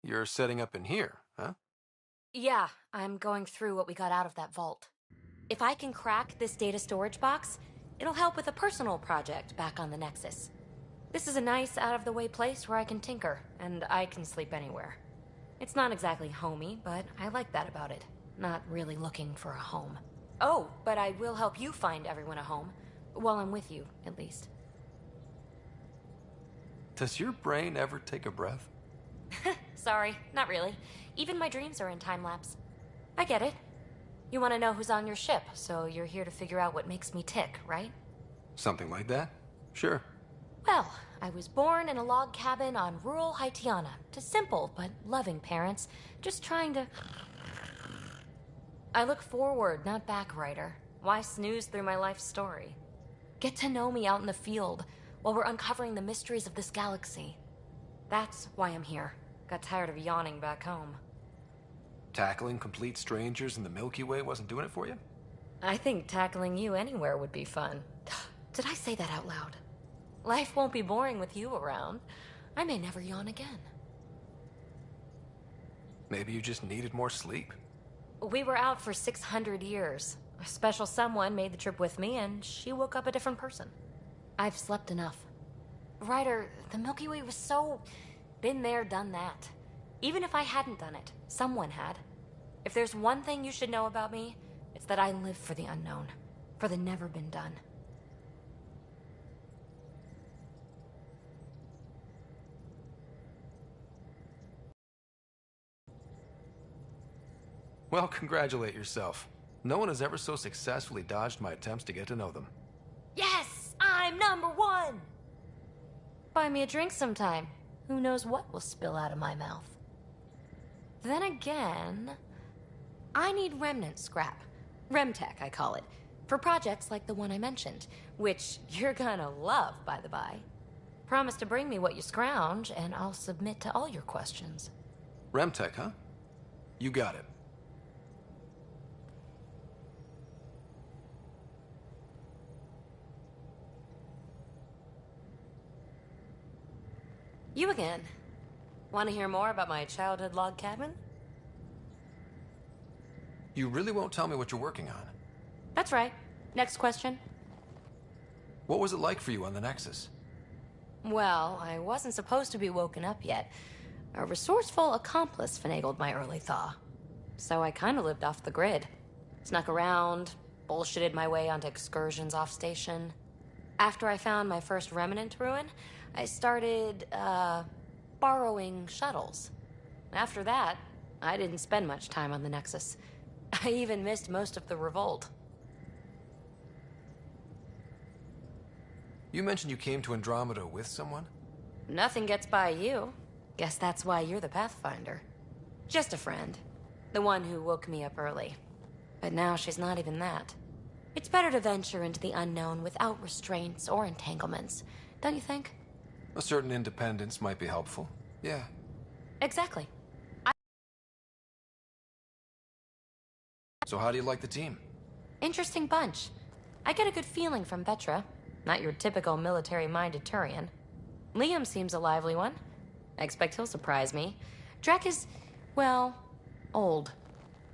You're setting up in here, huh? Yeah, I'm going through what we got out of that vault. If I can crack this data storage box, it'll help with a personal project back on the Nexus. This is a nice, out-of-the-way place where I can tinker, and I can sleep anywhere. It's not exactly homey, but I like that about it. Not really looking for a home. Oh, but I will help you find everyone a home. While I'm with you, at least. Does your brain ever take a breath? Sorry, not really. Even my dreams are in time-lapse. I get it. You want to know who's on your ship, so you're here to figure out what makes me tick, right? Something like that? Sure. Well, I was born in a log cabin on rural Haitiana to simple but loving parents, just trying to... I look forward, not back, writer. Why snooze through my life story? Get to know me out in the field while we're uncovering the mysteries of this galaxy. That's why I'm here. Got tired of yawning back home. Tackling complete strangers in the Milky Way wasn't doing it for you? I think tackling you anywhere would be fun. Did I say that out loud? Life won't be boring with you around. I may never yawn again. Maybe you just needed more sleep. We were out for 600 years. A special someone made the trip with me, and she woke up a different person. I've slept enough. Ryder, the Milky Way was so... been there, done that. Even if I hadn't done it, someone had. If there's one thing you should know about me, it's that I live for the unknown. For the never been done. Well, congratulate yourself. No one has ever so successfully dodged my attempts to get to know them. Yes! I'm #1! Buy me a drink sometime. Who knows what will spill out of my mouth. Then again... I need remnant scrap. Remtech, I call it. For projects like the one I mentioned. Which you're gonna love, by the by. Promise to bring me what you scrounge, and I'll submit to all your questions. Remtech, huh? You got it. You again. Want to hear more about my childhood log cabin? You really won't tell me what you're working on? That's right. Next question. What was it like for you on the Nexus? Well, I wasn't supposed to be woken up yet. A resourceful accomplice finagled my early thaw. So I kinda lived off the grid. Snuck around, bullshitted my way onto excursions off station. After I found my first remnant ruin, I started, borrowing shuttles. After that, I didn't spend much time on the Nexus. I even missed most of the revolt. You mentioned you came to Andromeda with someone? Nothing gets by you. Guess that's why you're the Pathfinder. Just a friend. The one who woke me up early. But now she's not even that. It's better to venture into the unknown without restraints or entanglements, don't you think? A certain independence might be helpful. Yeah. Exactly. So how do you like the team? Interesting bunch. I get a good feeling from Vetra. Not your typical military-minded Turian. Liam seems a lively one. I expect he'll surprise me. Drek is, well, old.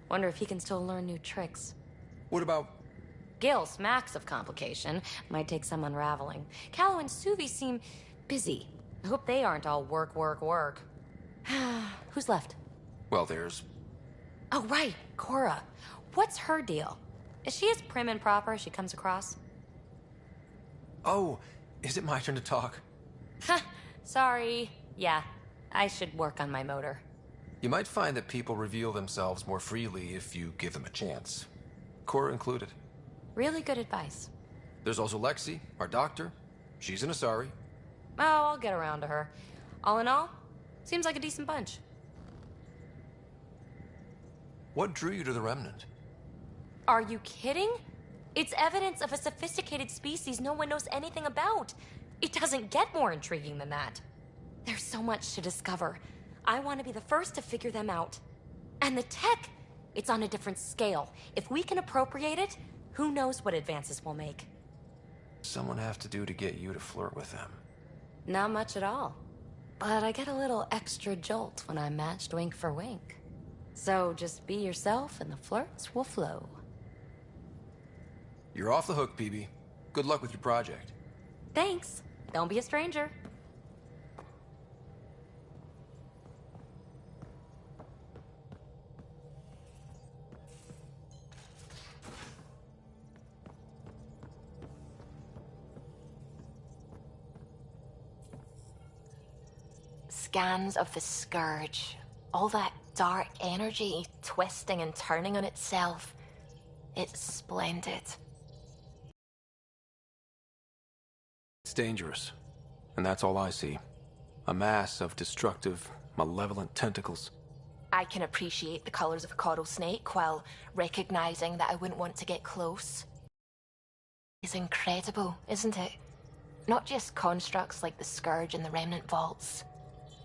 Wonder if he can still learn new tricks. What about... Gil smacks of complication. Might take some unraveling. Callow and Suvi seem busy. I hope they aren't all work, work, work. Who's left? Well, there's... Oh, right, Cora. What's her deal? Is she as prim and proper as she comes across? Oh, is it my turn to talk? Ha, sorry. Yeah, I should work on my motor. You might find that people reveal themselves more freely if you give them a chance. Cora included. Really good advice. There's also Lexi, our doctor. She's an Asari. Oh, I'll get around to her. All in all, seems like a decent bunch. What drew you to the Remnant? Are you kidding? It's evidence of a sophisticated species no one knows anything about. It doesn't get more intriguing than that. There's so much to discover. I want to be the first to figure them out. And the tech, it's on a different scale. If we can appropriate it, who knows what advances we'll make. Someone have to do to get you to flirt with them. Not much at all. But I get a little extra jolt when I'm matched wink for wink. So just be yourself and the flirts will flow. You're off the hook, PB. Good luck with your project. Thanks. Don't be a stranger. Scans of the Scourge. All that dark energy twisting and turning on itself. It's splendid. It's dangerous. And that's all I see. A mass of destructive, malevolent tentacles. I can appreciate the colors of a coral snake while recognizing that I wouldn't want to get close. It's incredible, isn't it? Not just constructs like the Scourge and the Remnant Vaults.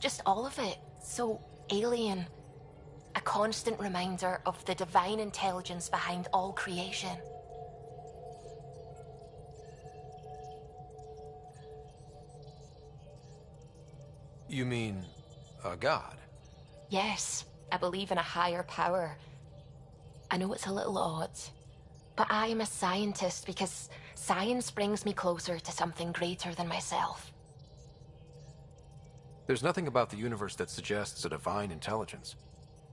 Just all of it. So alien. A constant reminder of the divine intelligence behind all creation. You mean a god? Yes, I believe in a higher power. I know it's a little odd, but I am a scientist because science brings me closer to something greater than myself. There's nothing about the universe that suggests a divine intelligence.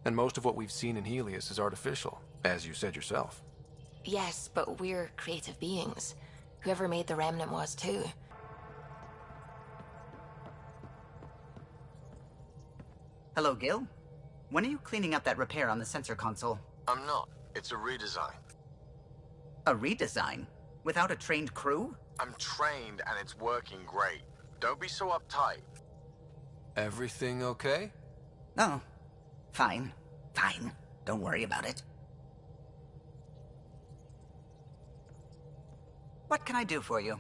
And most of what we've seen in Helios is artificial, as you said yourself. Yes, but we're creative beings. Whoever made the Remnant was too. Hello, Gil. When are you cleaning up that repair on the sensor console? I'm not. It's a redesign. A redesign? Without a trained crew? I'm trained and it's working great. Don't be so uptight. Everything okay? Oh, fine. Fine. Don't worry about it. What can I do for you?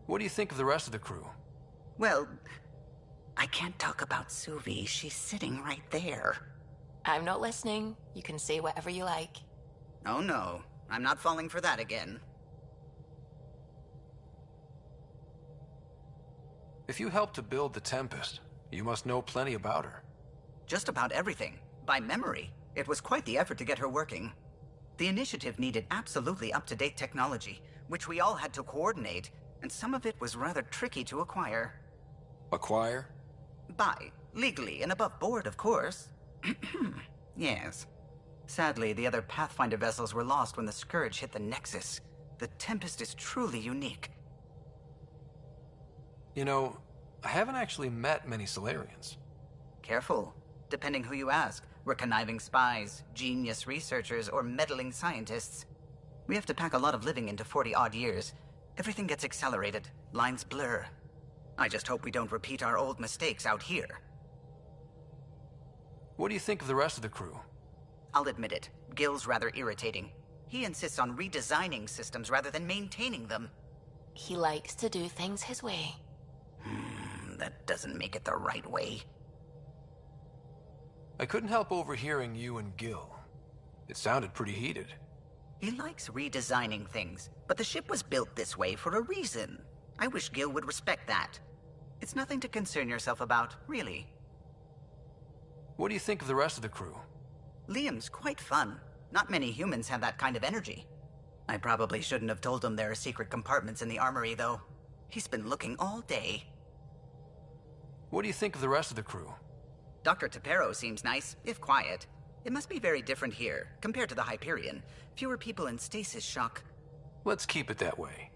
What do you think of the rest of the crew? Well, I can't talk about Suvi. She's sitting right there. I'm not listening. You can say whatever you like. Oh no, I'm not falling for that again. If you helped to build the Tempest, you must know plenty about her. Just about everything. By memory. It was quite the effort to get her working. The initiative needed absolutely up-to-date technology, which we all had to coordinate, and some of it was rather tricky to acquire. Acquire? Buy. Legally and above board, of course. Yes. Sadly, the other Pathfinder vessels were lost when the Scourge hit the Nexus. The Tempest is truly unique. You know, I haven't actually met many Solarians. Careful. Depending who you ask, we're conniving spies, genius researchers, or meddling scientists. We have to pack a lot of living into 40-odd years. Everything gets accelerated, lines blur. I just hope we don't repeat our old mistakes out here. What do you think of the rest of the crew? I'll admit it, Gil's rather irritating. He insists on redesigning systems rather than maintaining them. He likes to do things his way. That doesn't make it the right way. I couldn't help overhearing you and Gil. It sounded pretty heated. He likes redesigning things, but the ship was built this way for a reason. I wish Gil would respect that. It's nothing to concern yourself about, really. What do you think of the rest of the crew? Liam's quite fun. Not many humans have that kind of energy. I probably shouldn't have told him there are secret compartments in the armory, though. He's been looking all day. What do you think of the rest of the crew? Dr. Tapero seems nice, if quiet. It must be very different here, compared to the Hyperion. Fewer people in stasis shock. Let's keep it that way.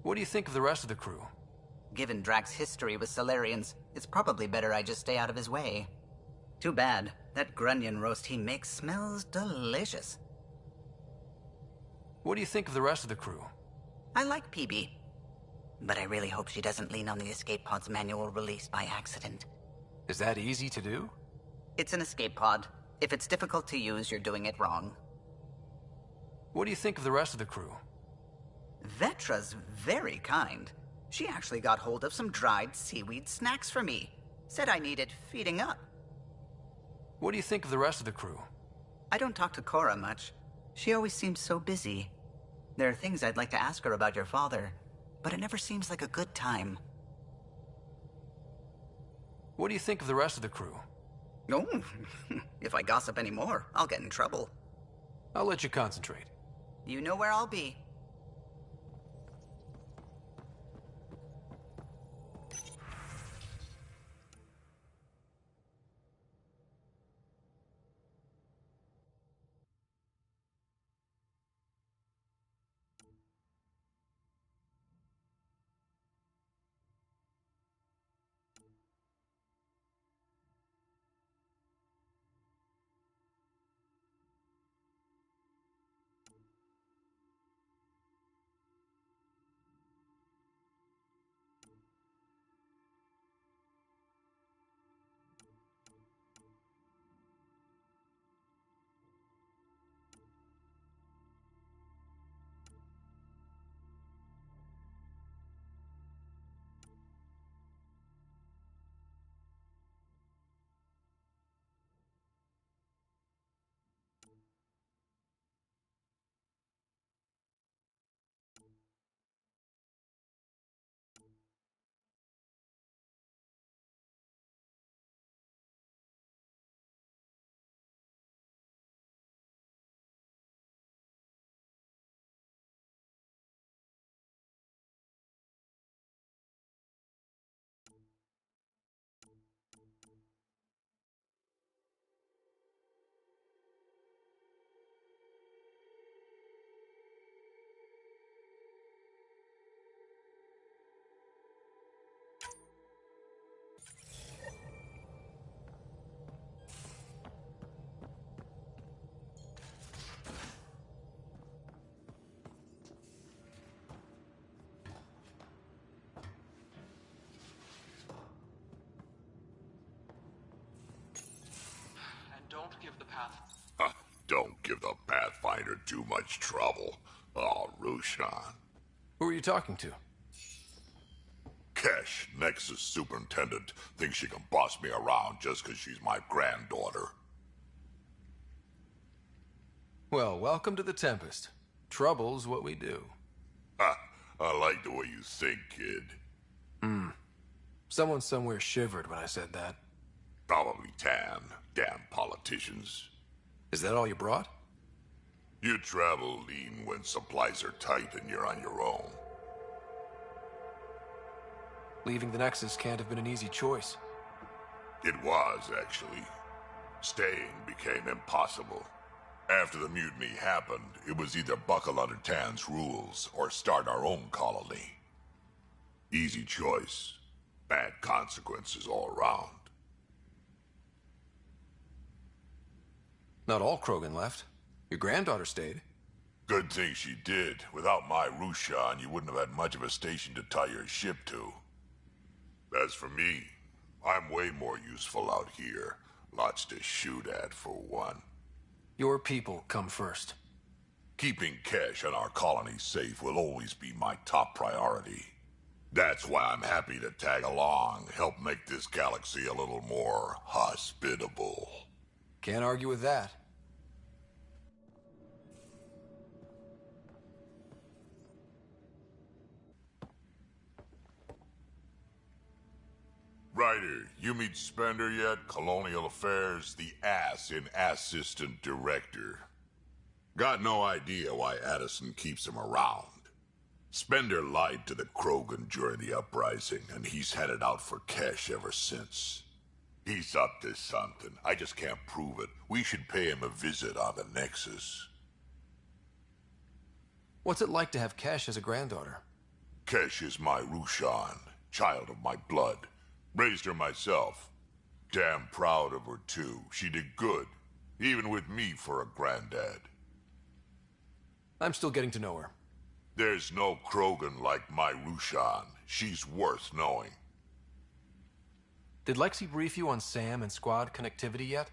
What do you think of the rest of the crew? Given Drax's history with Solarians, it's probably better I just stay out of his way. Too bad. That grunion roast he makes smells delicious. What do you think of the rest of the crew? I like PB. But I really hope she doesn't lean on the escape pod's manual release by accident. Is that easy to do? It's an escape pod. If it's difficult to use, you're doing it wrong. What do you think of the rest of the crew? Vetra's very kind. She actually got hold of some dried seaweed snacks for me. Said I needed feeding up. What do you think of the rest of the crew? I don't talk to Cora much. She always seems so busy. There are things I'd like to ask her about your father, but it never seems like a good time. What do you think of the rest of the crew? Oh, if I gossip anymore, I'll get in trouble. I'll let you concentrate. You know where I'll be. Don't give the path. Don't give the Pathfinder too much trouble. Oh, Rushan. Who are you talking to? Kesh, Nexus superintendent, thinks she can boss me around just because she's my granddaughter. Well, welcome to the Tempest. Trouble's what we do. I like the way you think, kid. Someone somewhere shivered when I said that. Probably Tan. Damn politicians. Is that all you brought? You travel lean when supplies are tight and you're on your own. Leaving the Nexus can't have been an easy choice. It was, actually. Staying became impossible. After the mutiny happened, it was either buckle under Tan's rules or start our own colony. Easy choice. Bad consequences all around. Not all Krogan left. Your granddaughter stayed. Good thing she did. Without my Rushan, you wouldn't have had much of a station to tie your ship to. As for me, I'm way more useful out here. Lots to shoot at, for one. Your people come first. Keeping cash on our colony safe will always be my top priority. That's why I'm happy to tag along, help make this galaxy a little more hospitable. Can't argue with that. Ryder, you meet Spender yet? Colonial Affairs, the ass in Assistant Director. Got no idea why Addison keeps him around. Spender lied to the Krogan during the uprising, and he's headed out for cash ever since. He's up to something. I just can't prove it. We should pay him a visit on the Nexus. What's it like to have Kesh as a granddaughter? Kesh is my Rushan, child of my blood. Raised her myself. Damn proud of her, too. She did good, even with me for a granddad. I'm still getting to know her. There's no Krogan like my Rushan. She's worth knowing. Did Lexi brief you on SAM and squad connectivity yet?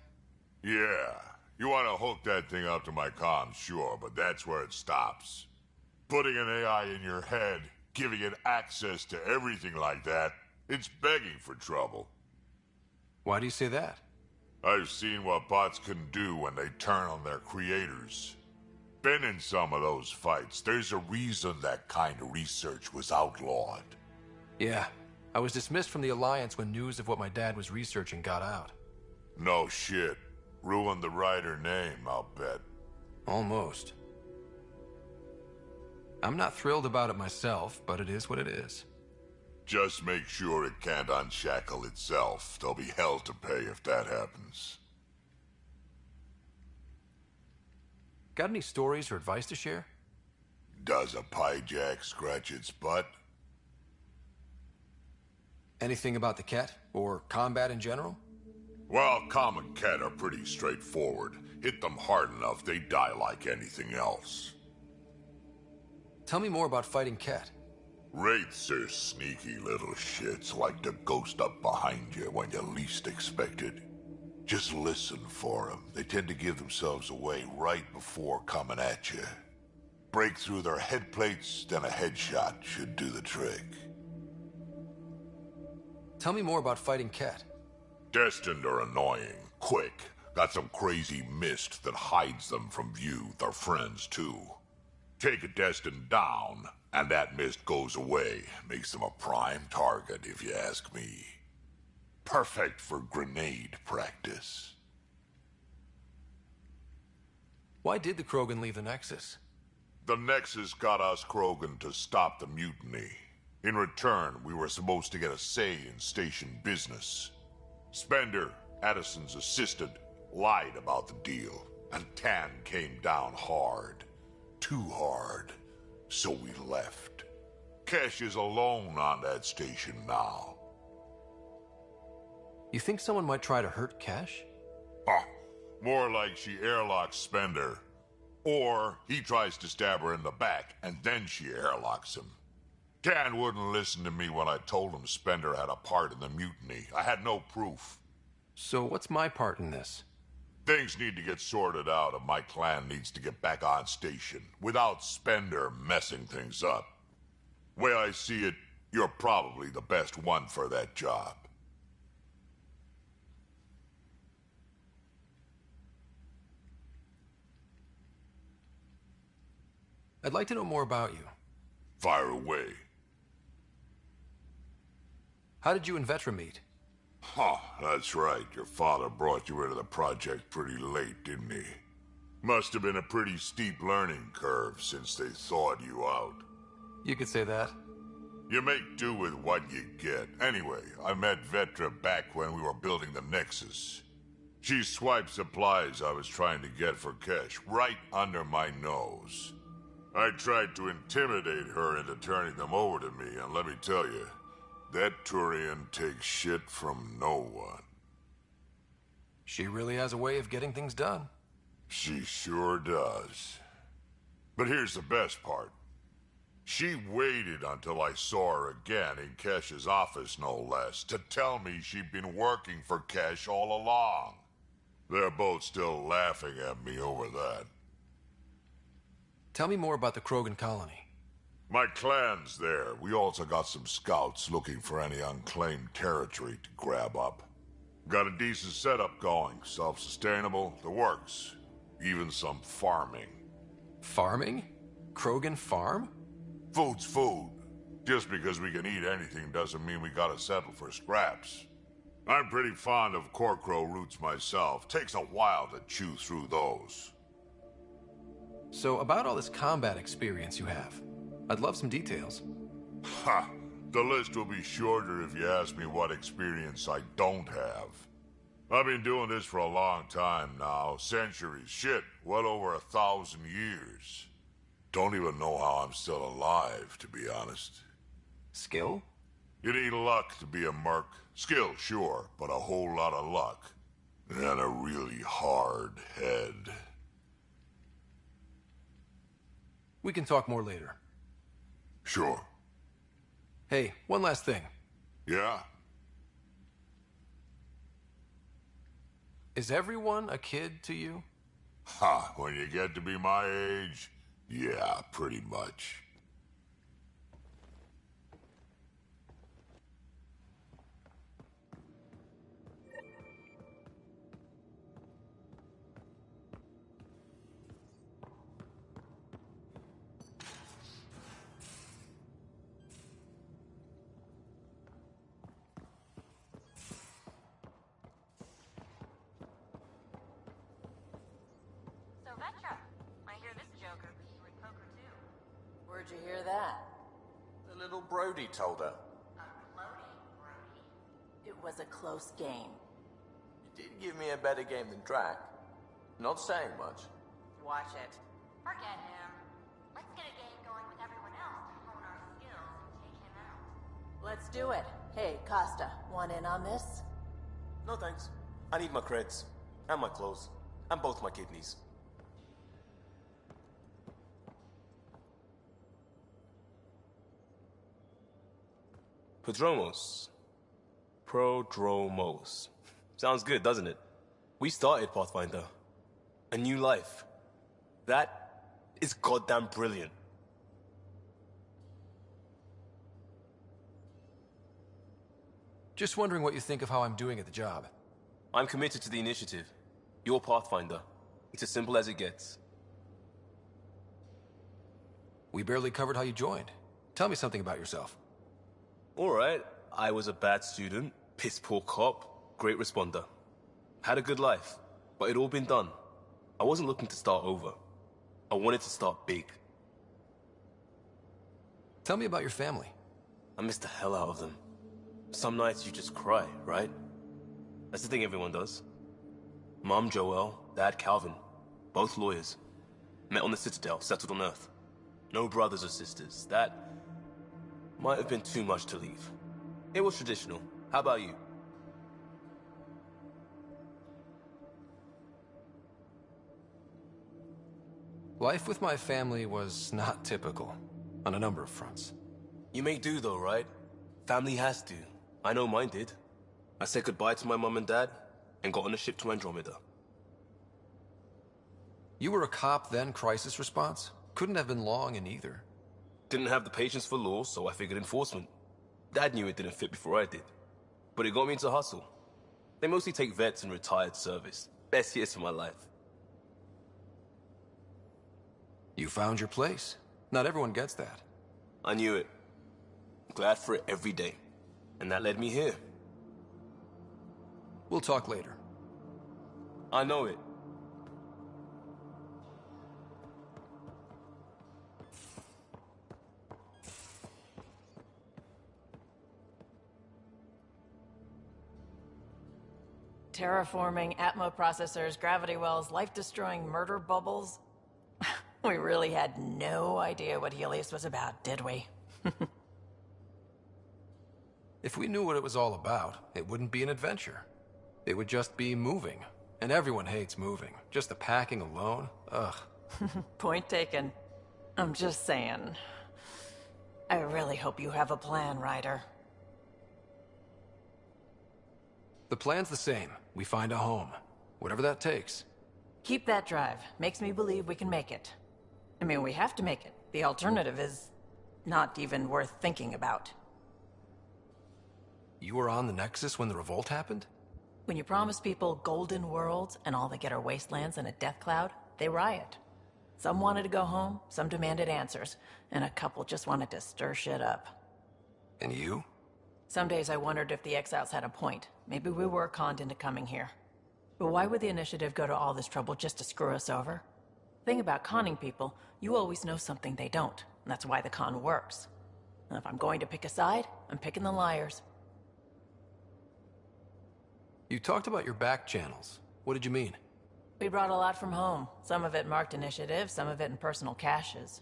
Yeah. You want to hook that thing up to my comms, sure, but that's where it stops. Putting an AI in your head, giving it access to everything like that, it's begging for trouble. Why do you say that? I've seen what bots can do when they turn on their creators. Been in some of those fights. There's a reason that kind of research was outlawed. Yeah. I was dismissed from the Alliance when news of what my dad was researching got out. No shit. Ruined the Ryder name, I'll bet. Almost. I'm not thrilled about it myself, but it is what it is. Just make sure it can't unshackle itself. There'll be hell to pay if that happens. Got any stories or advice to share? Does a piejack scratch its butt? Anything about the Ket, or combat in general? Well, common Ket are pretty straightforward. Hit them hard enough, they die like anything else. Tell me more about fighting Ket. Wraiths are sneaky little shits, like to ghost up behind you when you least expect it. Just listen for them. They tend to give themselves away right before coming at you. Break through their head plates, then a headshot should do the trick. Tell me more about fighting Ket. Destined are annoying, quick. Got some crazy mist that hides them from view, their friends too. Take a Destined down, and that mist goes away. Makes them a prime target, if you ask me. Perfect for grenade practice. Why did the Krogan leave the Nexus? The Nexus got us Krogan to stop the mutiny. In return, we were supposed to get a say in station business. Spender, Addison's assistant, lied about the deal, and Tan came down hard. Too hard. So we left. Kesh is alone on that station now. You think someone might try to hurt Kesh? More like she airlocks Spender. Or he tries to stab her in the back, and then she airlocks him. Tan wouldn't listen to me when I told him Spender had a part in the mutiny. I had no proof. So what's my part in this? Things need to get sorted out, and my clan needs to get back on station, without Spender messing things up. Way I see it, you're probably the best one for that job. I'd like to know more about you. Fire away. How did you and Vetra meet? That's right. Your father brought you into the project pretty late, didn't he? Must have been a pretty steep learning curve since they thawed you out. You could say that. You make do with what you get. Anyway, I met Vetra back when we were building the Nexus. She swiped supplies I was trying to get for cash right under my nose. I tried to intimidate her into turning them over to me, and let me tell you, that Turian takes shit from no one. She really has a way of getting things done. She sure does. But here's the best part. She waited until I saw her again in Kesh's office, no less, to tell me she'd been working for Kesh all along. They're both still laughing at me over that. Tell me more about the Krogan colony. My clan's there. We also got some scouts looking for any unclaimed territory to grab up. Got a decent setup going, self-sustainable, the works. Even some farming. Farming? Krogan farm? Food's food. Just because we can eat anything doesn't mean we gotta settle for scraps. I'm pretty fond of Corcrow roots myself. Takes a while to chew through those. So about all this combat experience you have, I'd love some details. Ha! The list will be shorter if you ask me what experience I don't have. I've been doing this for a long time now. Centuries. Shit, well over 1,000 years. Don't even know how I'm still alive, to be honest. Skill? You need luck to be a merc. Skill, sure, but a whole lot of luck. And a really hard head. We can talk more later. Sure. Hey, one last thing. Yeah? Is everyone a kid to you? Ha, when you get to be my age, yeah, pretty much. Where'd you hear that? The little Brody told her. It was a close game. You did give me a better game than Drac. Not saying much. Watch it. Forget him. Let's get a game going with everyone else to hone our skills and take him out. Let's do it. Hey, Costa, want in on this? No thanks. I need my creds. And my clothes. And both my kidneys. Prodromos. Prodromos. Sounds good, doesn't it? We started Pathfinder. A new life. That is goddamn brilliant. Just wondering what you think of how I'm doing at the job. I'm committed to the initiative. You're Pathfinder. It's as simple as it gets. We barely covered how you joined. Tell me something about yourself. Alright, I was a bad student, piss poor cop, great responder. Had a good life, but it'd all been done. I wasn't looking to start over. I wanted to start big. Tell me about your family. I missed the hell out of them. Some nights you just cry, right? That's the thing everyone does. Mom Joelle, Dad Calvin, both lawyers. Met on the Citadel, settled on Earth. No brothers or sisters. That might have been too much to leave. It was traditional. How about you? Life with my family was not typical, on a number of fronts. You make do though, right? Family has to. I know mine did. I said goodbye to my mum and dad, and got on a ship to Andromeda. You were a cop then, crisis response? Couldn't have been long in either. Didn't have the patience for law, so I figured enforcement. Dad knew it didn't fit before I did. But it got me into hustle. They mostly take vets and retired service. Best years of my life. You found your place. Not everyone gets that. I knew it. Glad for it every day. And that led me here. We'll talk later. I know it. Terraforming, Atmo processors, gravity wells, life-destroying murder bubbles. We really had no idea what Helios was about, did we? If we knew what it was all about, it wouldn't be an adventure. It would just be moving. And everyone hates moving. Just the packing alone, ugh. Point taken. I'm just saying. I really hope you have a plan, Ryder. The plan's the same. We find a home. Whatever that takes. Keep that drive. Makes me believe we can make it. I mean, we have to make it. The alternative is not even worth thinking about. You were on the Nexus when the revolt happened? When you promise people golden worlds and all they get are wastelands and a death cloud, they riot. Some wanted to go home, some demanded answers, and a couple just wanted to stir shit up. And you? Some days I wondered if the exiles had a point. Maybe we were conned into coming here. But why would the initiative go to all this trouble just to screw us over? Thing about conning people, you always know something they don't, and that's why the con works. And if I'm going to pick a side, I'm picking the liars. You talked about your back channels. What did you mean? We brought a lot from home. Some of it marked initiative, some of it in personal caches.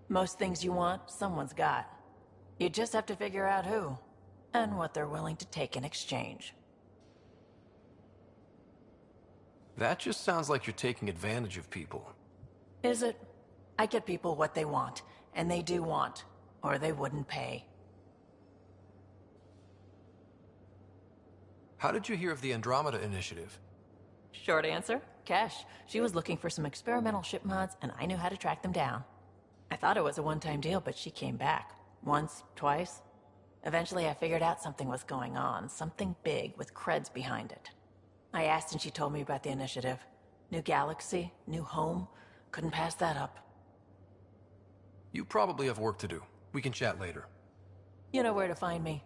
Most things you want, someone's got. You just have to figure out who, and what they're willing to take in exchange. That just sounds like you're taking advantage of people. Is it? I get people what they want, and they do want, or they wouldn't pay. How did you hear of the Andromeda Initiative? Short answer, Cash. She was looking for some experimental ship mods, and I knew how to track them down. I thought it was a one-time deal, but she came back. Once, twice. Eventually I figured out something was going on, something big with creds behind it. I asked and she told me about the initiative. New galaxy, new home. Couldn't pass that up. You probably have work to do. We can chat later. You know where to find me.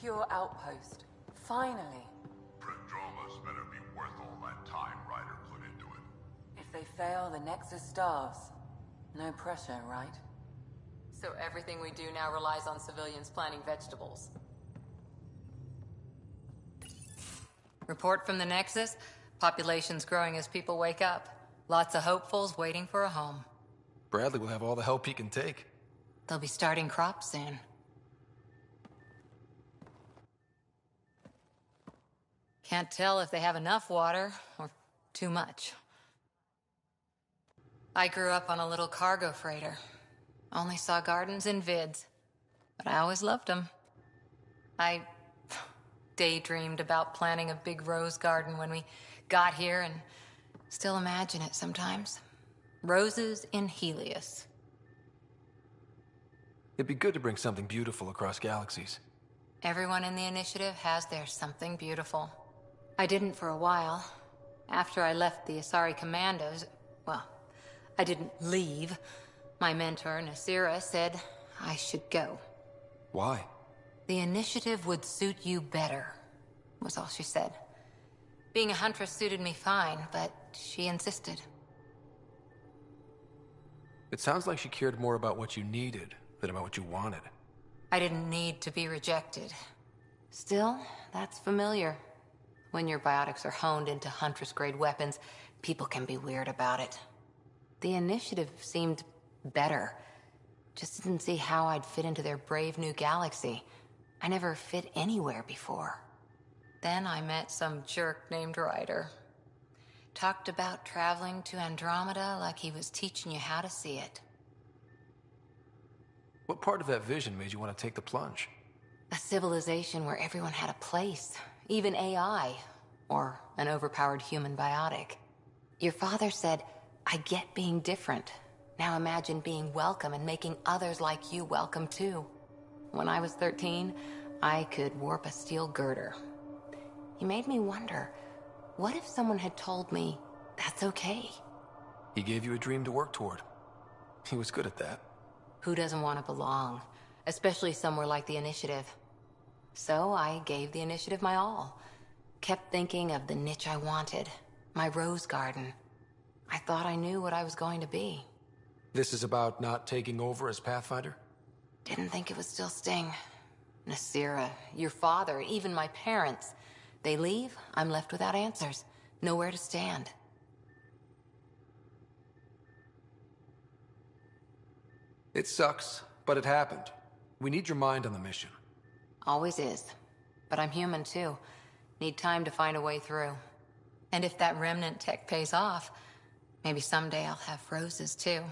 Secure outpost. Finally. Prodroma's better be worth all that time Ryder put into it. If they fail, the Nexus starves. No pressure, right? So everything we do now relies on civilians planting vegetables. Report from the Nexus. Population's growing as people wake up. Lots of hopefuls waiting for a home. Bradley will have all the help he can take. They'll be starting crops soon. Can't tell if they have enough water or too much. I grew up on a little cargo freighter. Only saw gardens in vids, but I always loved them. I daydreamed about planting a big rose garden when we got here and still imagine it sometimes. Roses in Helios. It'd be good to bring something beautiful across galaxies. Everyone in the initiative has their something beautiful. I didn't for a while. After I left the Asari Commandos, well, I didn't leave. My mentor, Nasira, said I should go. Why? The initiative would suit you better, was all she said. Being a huntress suited me fine, but she insisted. It sounds like she cared more about what you needed than about what you wanted. I didn't need to be rejected. Still, that's familiar. When your biotics are honed into Huntress-grade weapons, people can be weird about it. The initiative seemed better. Just didn't see how I'd fit into their brave new galaxy. I never fit anywhere before. Then I met some jerk named Ryder. Talked about traveling to Andromeda like he was teaching you how to see it. What part of that vision made you want to take the plunge? A civilization where everyone had a place. Even AI, or an overpowered human biotic. Your father said, I get being different. Now imagine being welcome and making others like you welcome too. When I was 13, I could warp a steel girder. He made me wonder, what if someone had told me, that's okay? He gave you a dream to work toward. He was good at that. Who doesn't want to belong? Especially somewhere like the Initiative. So I gave the Initiative my all. Kept thinking of the niche I wanted. My rose garden. I thought I knew what I was going to be. This is about not taking over as Pathfinder? Didn't think it would still sting. Nasira, your father, even my parents. They leave, I'm left without answers. Nowhere to stand. It sucks, but it happened. We need your mind on the mission. Always is. But I'm human too. Need time to find a way through. And if that remnant tech pays off, maybe someday I'll have roses too.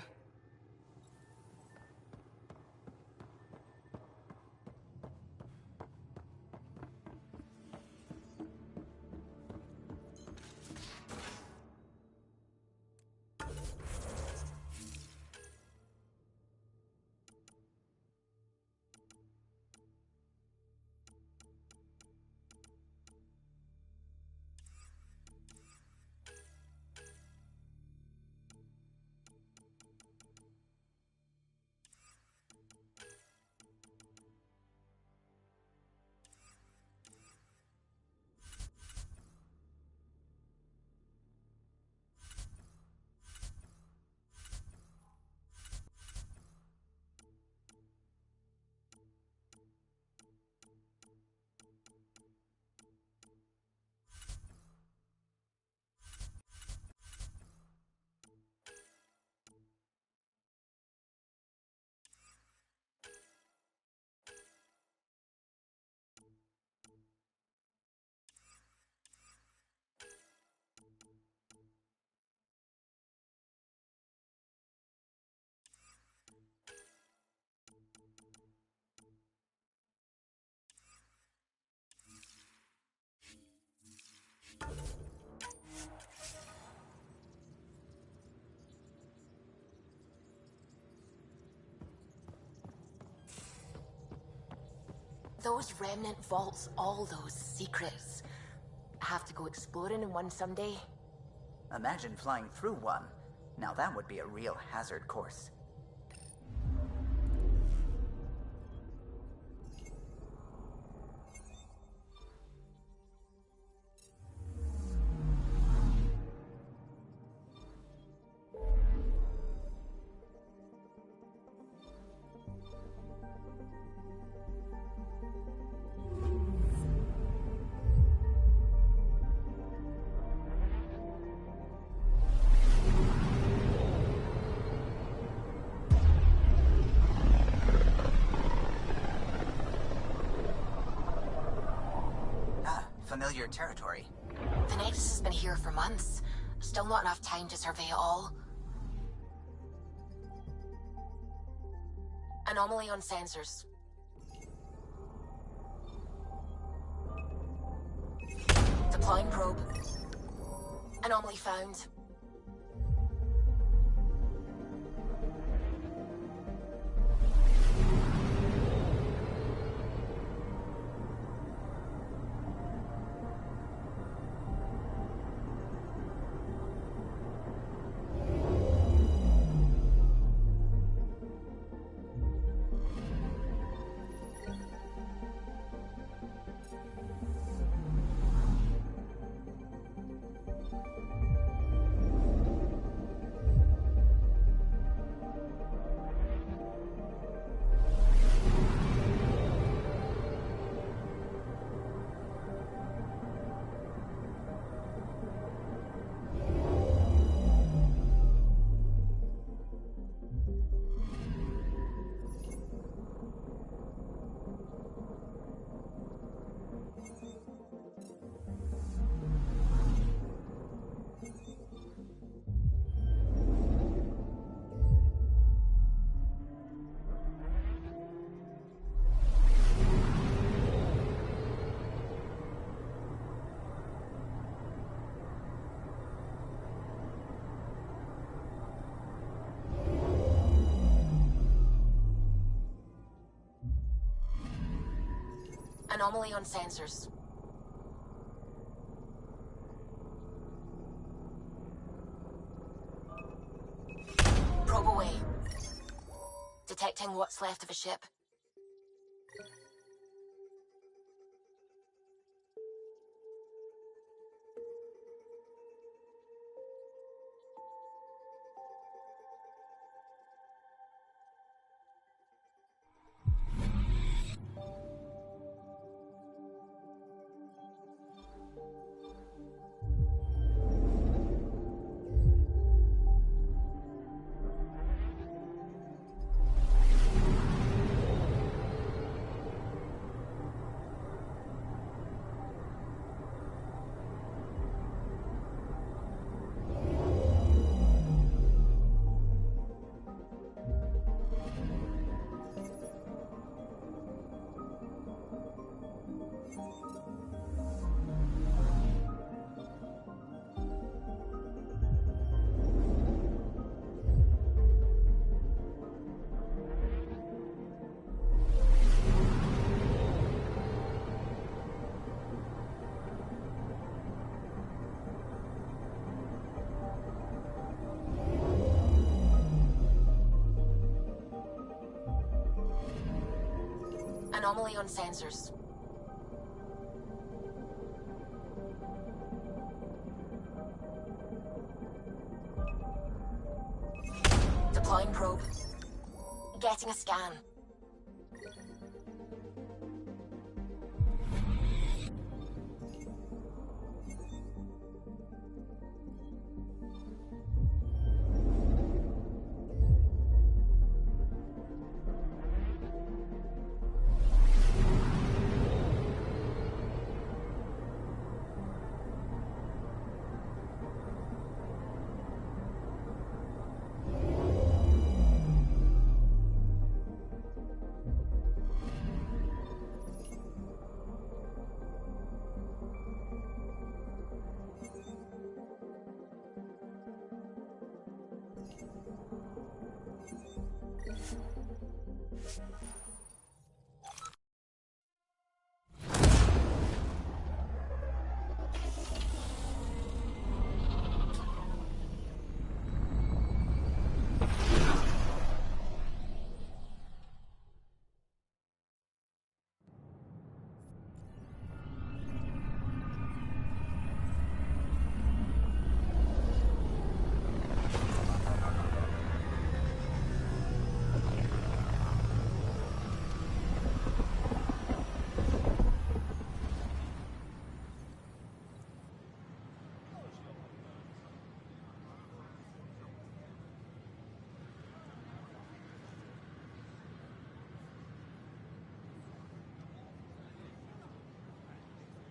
Those remnant vaults, all those secrets. Have to go exploring in one someday. Imagine flying through one. Now that would be a real hazard course. Familiar territory. The Nexus has been here for months. Still not enough time to survey it all. Anomaly on sensors. Deploying probe. Anomaly found. Anomaly on sensors. protecting what's left of a ship. Anomaly on sensors. Deploying probe. Getting a scan.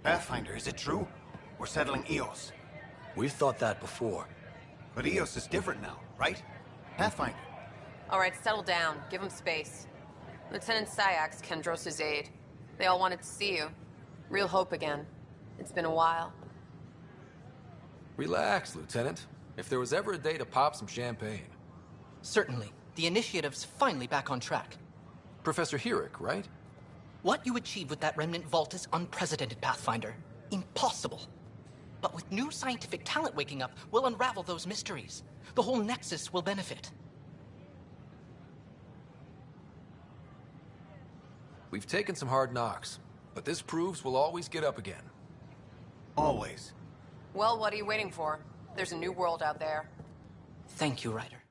Pathfinder, is it true? We're settling Eos. We've thought that before. But Eos is different now, right? Pathfinder. All right, settle down. Give him space. Lieutenant Syax, Kendros' aide. They all wanted to see you. Real hope again. It's been a while. Relax, Lieutenant. If there was ever a day to pop some champagne. Certainly. The initiative's finally back on track. Professor Herrick, right? What you achieved with that remnant vault is unprecedented, Pathfinder. Impossible. But with new scientific talent waking up, we'll unravel those mysteries. The whole Nexus will benefit. We've taken some hard knocks, but this proves we'll always get up again. Always. Well, what are you waiting for? There's a new world out there. Thank you, Ryder.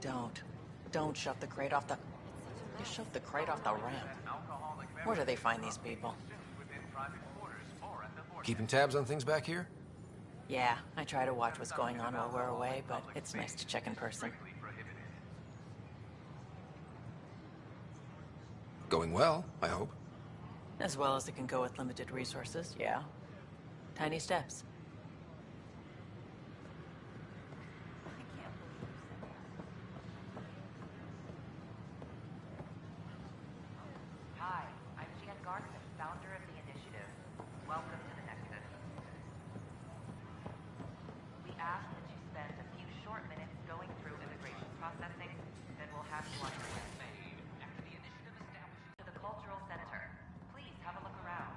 Don't shove the crate off the... You shoved the crate off the ramp. Where do they find these people? Keeping tabs on things back here? Yeah, I try to watch what's going on while we're away, but it's nice to check in person. Going well, I hope. As well as it can go with limited resources, yeah. Tiny steps. Hi, I'm Jan Garson, founder of the initiative. Welcome to the Nexus. We ask that you spend a few short minutes going through immigration processing, then we'll have you on your way. To the Cultural Center. Please have a look around.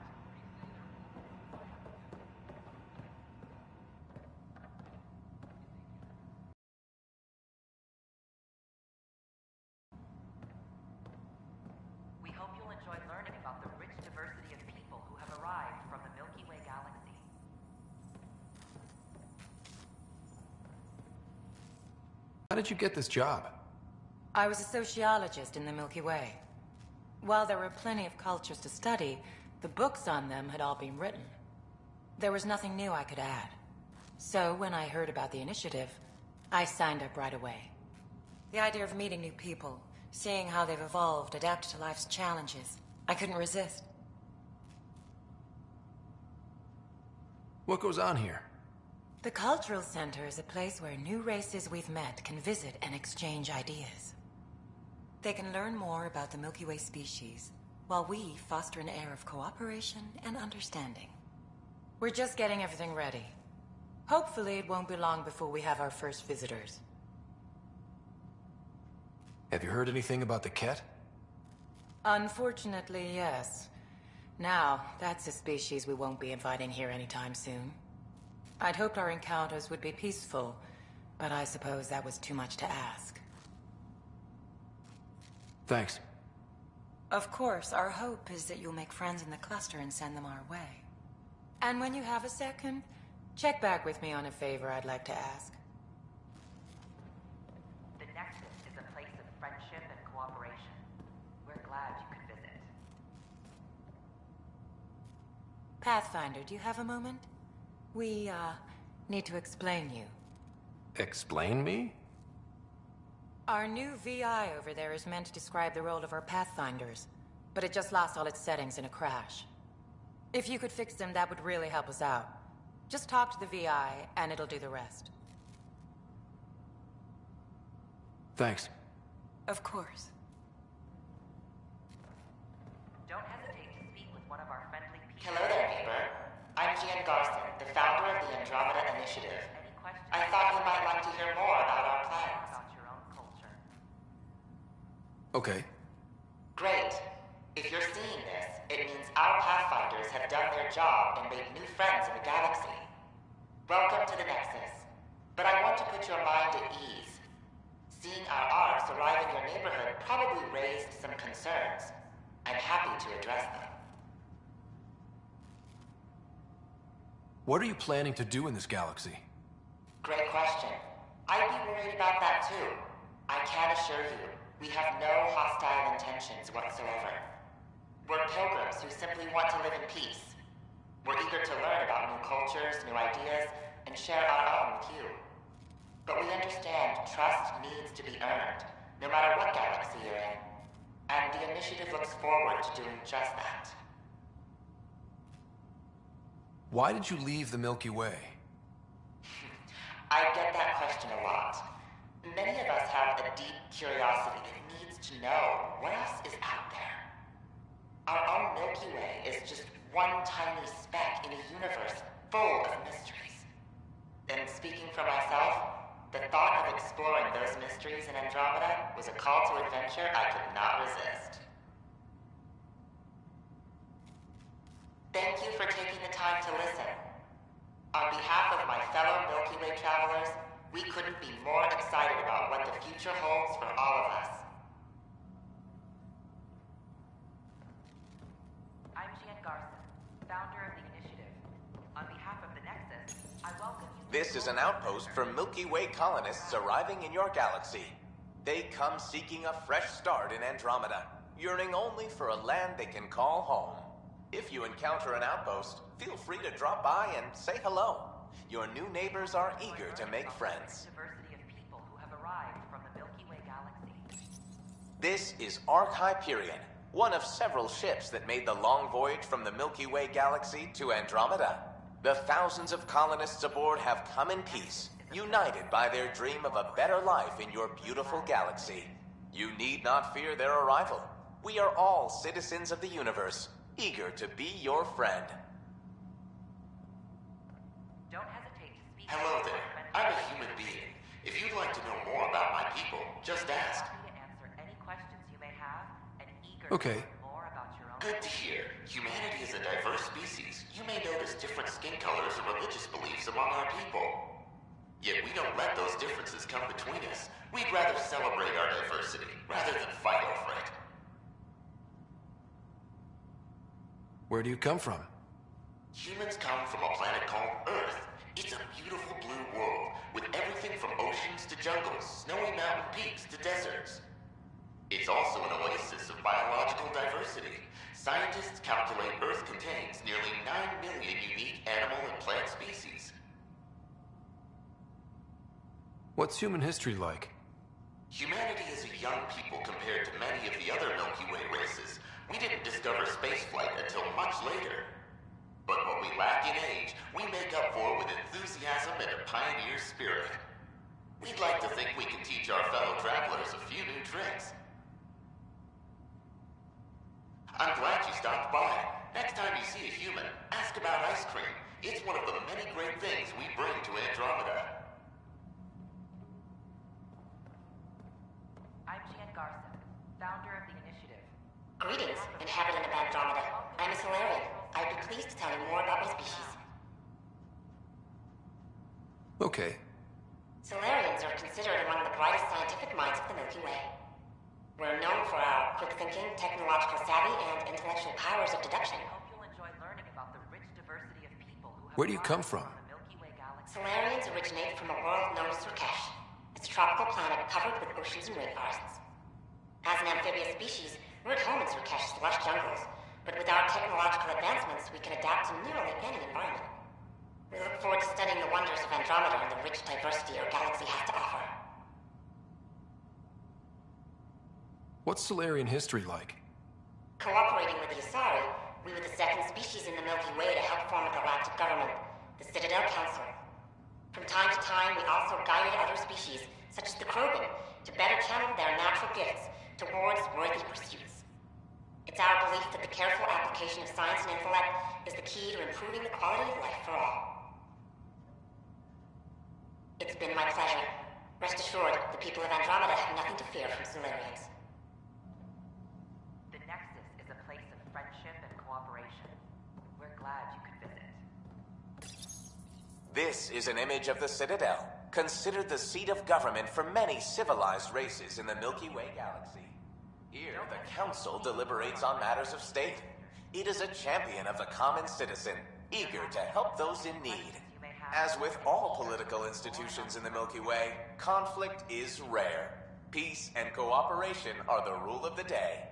We hope you'll enjoy learning about the rich diversity of people who have arrived from the Milky Way galaxy. How did you get this job? I was a sociologist in the Milky Way. While there were plenty of cultures to study, the books on them had all been written. There was nothing new I could add. So when I heard about the initiative, I signed up right away. The idea of meeting new people, seeing how they've evolved, adapted to life's challenges, I couldn't resist. What goes on here? The Cultural Center is a place where new races we've met can visit and exchange ideas. They can learn more about the Milky Way species, while we foster an air of cooperation and understanding. We're just getting everything ready. Hopefully it won't be long before we have our first visitors. Have you heard anything about the Ket? Unfortunately, yes. Now, that's a species we won't be inviting here anytime soon. I'd hoped our encounters would be peaceful, but I suppose that was too much to ask. Thanks. Of course, our hope is that you'll make friends in the cluster and send them our way. And when you have a second, check back with me on a favor I'd like to ask. The Nexus is a place of friendship and cooperation. We're glad you could visit. Pathfinder, do you have a moment? We, need to explain you. Explain me? Our new VI over there is meant to describe the role of our Pathfinders, but it just lost all its settings in a crash. If you could fix them, that would really help us out. Just talk to the VI, and it'll do the rest. Thanks. Of course. Don't hesitate to speak with one of our friendly people. Hello there, neighbor. I'm Gian Garson, the founder of the Andromeda Initiative. I thought you might like to hear more about our plans. Okay. Great. If you're seeing this, it means our Pathfinders have done their job and made new friends in the galaxy. Welcome to the Nexus. But I want to put your mind at ease. Seeing our arcs arrive in your neighborhood probably raised some concerns. I'm happy to address them. What are you planning to do in this galaxy? Great question. I'd be worried about that too. I can assure you, we have no hostile intentions whatsoever. We're pilgrims who simply want to live in peace. We're eager to learn about new cultures, new ideas, and share our own with you. But we understand trust needs to be earned, no matter what galaxy you're in. And the initiative looks forward to doing just that. Why did you leave the Milky Way? I get that question a lot. Many of us have a deep curiosity that needs to know what else is out there. Our own Milky Way is just one tiny speck in a universe full of mysteries. And speaking for myself, the thought of exploring those mysteries in Andromeda was a call to adventure I could not resist. Thank you for taking the time to listen. On behalf of my fellow Milky Way travelers, we couldn't be more excited about what the future holds for all of us. I'm Gian Garson, founder of the initiative. On behalf of the Nexus, I welcome you. This is an outpost for Milky Way colonists arriving in your galaxy. They come seeking a fresh start in Andromeda, yearning only for a land they can call home. If you encounter an outpost, feel free to drop by and say hello. Your new neighbors are eager to make friends. Diversity of people who have arrived from the Milky Way galaxy. This is Ark Hyperion, one of several ships that made the long voyage from the Milky Way galaxy to Andromeda. The thousands of colonists aboard have come in peace, united by their dream of a better life in your beautiful galaxy. You need not fear their arrival. We are all citizens of the universe, eager to be your friend. Don't hesitate to speak. Hello there. I'm a human being. If you'd like to know more about my people, just ask. Happy to answer any questions you may have, and eager Okay. to learn more about your own. Good to hear. Humanity is a diverse species. You may notice different skin colors or religious beliefs among our people. Yet we don't let those differences come between us. We'd rather celebrate our diversity, rather than fight over it. Where do you come from? Humans come from a planet called Earth. It's a beautiful blue world, with everything from oceans to jungles, snowy mountain peaks to deserts. It's also an oasis of biological diversity. Scientists calculate Earth contains nearly 9 million unique animal and plant species. What's human history like? Humanity is a young people compared to many of the other Milky Way races. We didn't discover spaceflight until much later. But what we lack in age, we make up for with enthusiasm and a pioneer spirit. We'd like to think we can teach our fellow travelers a few new tricks. I'm glad you stopped by. Next time you see a human, ask about ice cream. It's one of the many great things we bring to Andromeda. I'm Jan Garson, founder of the initiative. Greetings, inhabitant of Andromeda. I'm a Solarian. I'd be pleased to tell you more about my species. Okay. Solarians are considered among the brightest scientific minds of the Milky Way. We're known for our quick thinking, technological savvy, and intellectual powers of deduction. I hope you'll enjoy learning about the rich diversity of people who have Where do you come arrived from? the Milky Way galaxy. Solarians originate from a world known as Surkesh. It's a tropical planet covered with oceans and rainforests. As an amphibious species, we're at home in Surkesh's lush jungles. But with our technological advancements, we can adapt to nearly any environment. We look forward to studying the wonders of Andromeda and the rich diversity our galaxy has to offer. What's Solarian history like? Cooperating with the Asari, we were the second species in the Milky Way to help form a galactic government, the Citadel Council. From time to time, we also guided other species, such as the Krogan, to better channel their natural gifts towards worthy pursuits. It's our belief that the careful application of science and intellect is the key to improving the quality of life for all. It's been my pleasure. Rest assured, the people of Andromeda have nothing to fear from Solarians. The Nexus is a place of friendship and cooperation. We're glad you could visit. This is an image of the Citadel, considered the seat of government for many civilized races in the Milky Way galaxy. Here, the Council deliberates on matters of state. It is a champion of the common citizen, eager to help those in need. As with all political institutions in the Milky Way, conflict is rare. Peace and cooperation are the rule of the day.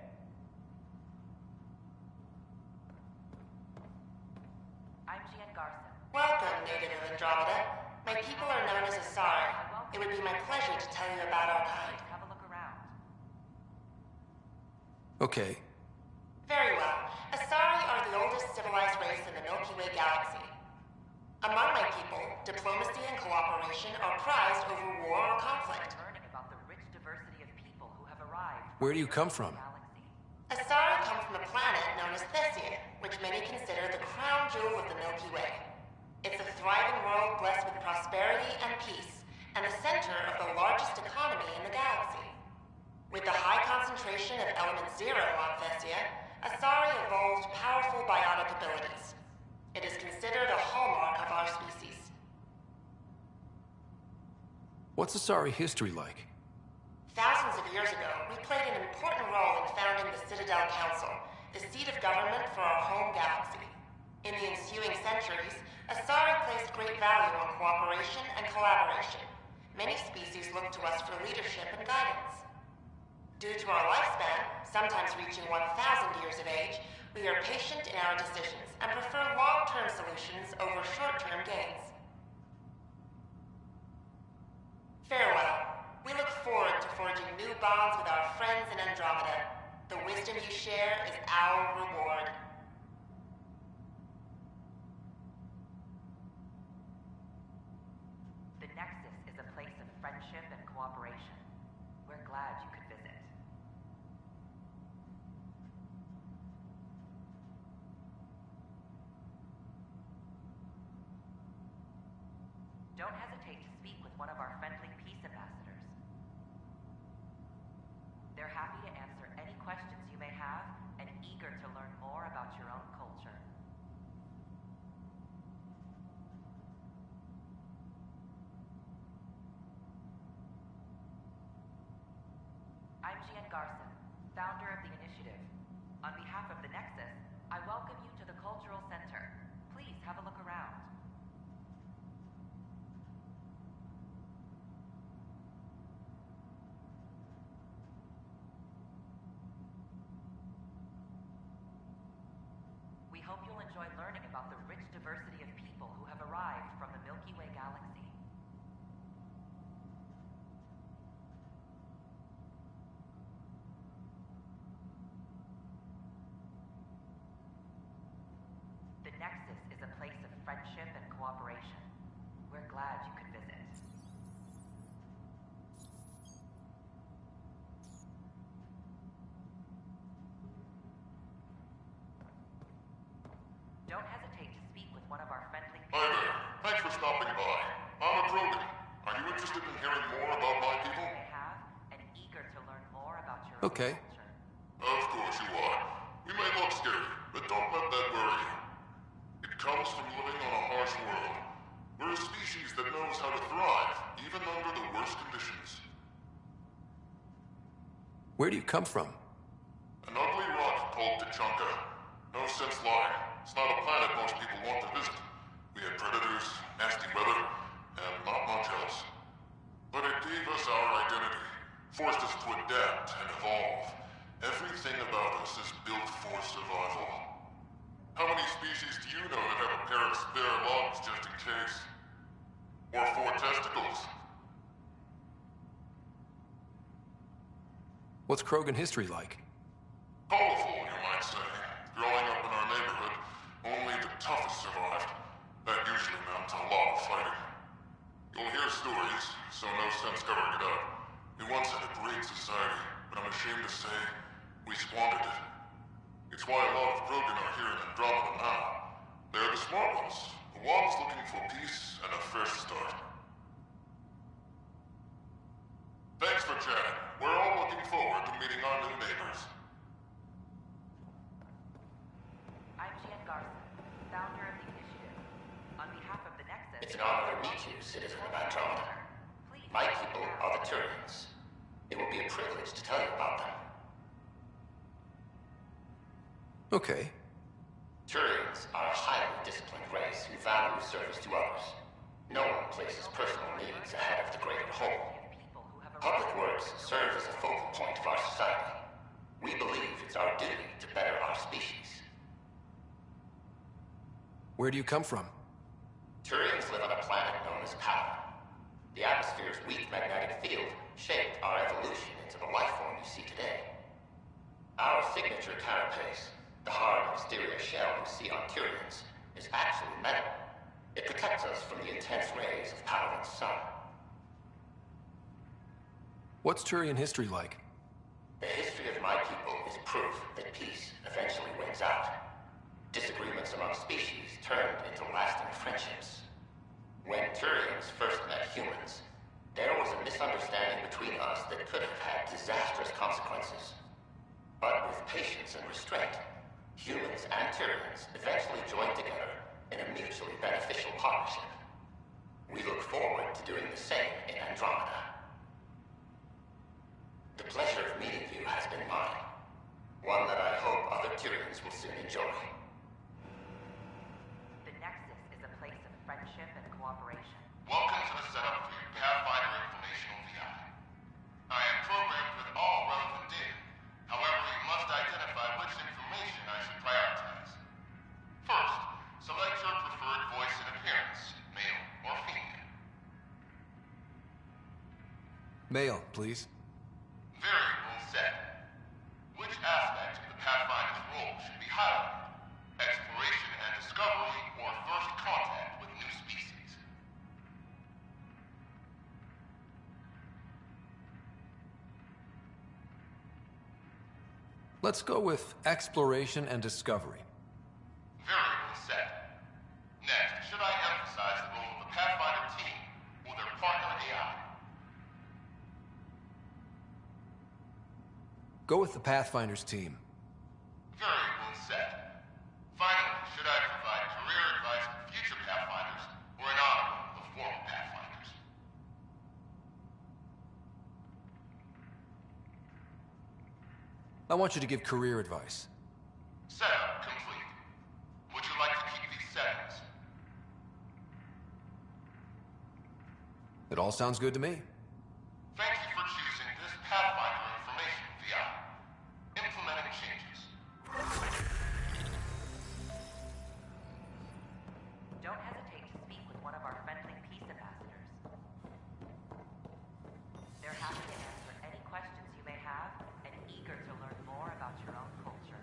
I'm Jan Garson. Welcome, native of Andromeda. My people are known as Asari. It would be my pleasure to tell you about our kind. Have a look around. Okay. Very well. Asari are the oldest civilized race in the Milky Way galaxy. Among my people, diplomacy and cooperation are prized over war or conflict. Learning about the rich diversity of people who have arrived. Where do you come from? Asari come from a planet known as Thessian, which many consider the crown jewel of the Milky Way. It's a thriving world blessed with prosperity and peace, and the center of the largest economy in the galaxy. With the high concentration of element zero on Thessia, Asari evolved powerful biotic abilities. It is considered a hallmark of our species. What's Asari history like? Thousands of years ago, we played an important role in founding the Citadel Council, the seat of government for our home galaxy. In the ensuing centuries, Asari placed great value on cooperation and collaboration. many species look to us for leadership and guidance. Due to our lifespan, sometimes reaching 1,000 years of age, we are patient in our decisions and prefer long-term solutions over short-term gains. Farewell. We look forward to forging new bonds with our friends in Andromeda. The wisdom you share is our reward. The Nexus is a place of friendship and cooperation. We're glad you could visit. Don't hesitate to speak with one of our friendly peace ambassadors. They're happy to answer any questions you may have and eager to learn more about your own culture. I'm Gian Garson, founder of the initiative. On behalf of the Nexus, I welcome you to the Cultural Center. Please have a look around. We hope you'll enjoy learning about the rich diversity of people who have arrived from the Milky Way galaxy. The Nexus is a place of friendship and cooperation. We're glad you could visit. Don't hesitate to speak with one of our friendly Hi there. Thanks for stopping by. I'm a Krogan. Are you interested in hearing more about my people? and eager to learn more about your Okay. Of course you are. We may look scary, but don't let that worry you. It comes from living on a harsh world. We're a species that knows how to thrive, even under the worst conditions. Where do you come from? An ugly rock called Tachanka. No sense lying. It's not a planet most people want to visit. We had predators, nasty weather, and not much else. But it gave us our identity, forced us to adapt and evolve. Everything about us is built for survival. How many species do you know that have a pair of spare lungs just in case? Or 4 testicles? What's Krogan history like? Colorful, you might say. Growing up in our neighborhood, only the toughest survived. That usually meant a lot of fighting. You'll hear stories, so no sense covering it up. We once had a great society, but I'm ashamed to say, we squandered it. It's why a lot of Krogan are here in Andromeda now. They're the smart ones, the ones looking for peace and a fresh start. Thanks for chatting. We're all looking forward to meeting our new neighbors. I'm Gian Garson, founder of the initiative. On behalf of the Nexus... It's an honor to meet you, citizen of Andromeda. My people are the Turians. It will be a privilege to tell you about them. Okay. Turians are a highly disciplined race who value service to others. No one places personal needs ahead of the greater whole. Public works serve as a focal point of our society. We believe it's our duty to better our species. Where do you come from? Turians live on a planet known as Power. The atmosphere's weak magnetic field shaped our evolution into the life form you see today. Our signature carapace, the hard exterior shell you see on Turians, is actually metal. It protects us from the intense rays of Power's sun. What's Turian history like? The history of my people is proof that peace eventually wins out. Disagreements among species turned into lasting friendships. When Turians first met humans, there was a misunderstanding between us that could have had disastrous consequences. But with patience and restraint, humans and Turians eventually joined together in a mutually beneficial partnership. We look forward to doing the same in Andromeda. The pleasure of meeting you has been mine. One that I hope other Turians will soon enjoy. The Nexus is a place of friendship and cooperation. Welcome to the setup for your Pathfinder Mail, please. Variable set. Which aspect of the Pathfinder's role should be highlighted? Exploration and discovery, or first contact with new species? Let's go with exploration and discovery. Variable set. Next, should I emphasize the role of the Pathfinder team or their partner AI? Go with the Pathfinder's team. Variable set. Finally, should I provide career advice for future Pathfinders or an honor of the former Pathfinders? I want you to give career advice. Setup complete. Would you like to keep these settings? It all sounds good to me. Thank you for choosing this Pathfinder information VI. Implementing changes. Don't hesitate to speak with one of our friendly peace ambassadors. They're happy to answer any questions you may have and eager to learn more about your own culture.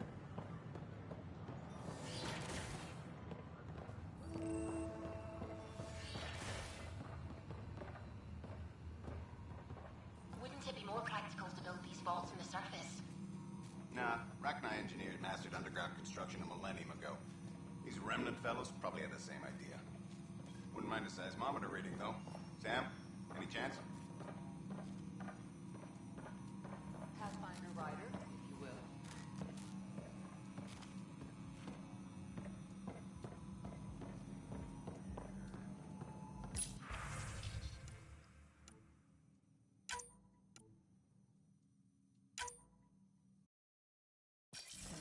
Wouldn't it be more practical to build these vaults in the surface? Nah, Rack and I engineered and mastered underground construction a millennium ago. These remnant fellows probably had the same idea. Wouldn't mind a seismometer reading, though. Sam, any chance? Pathfinder Rider, if you will.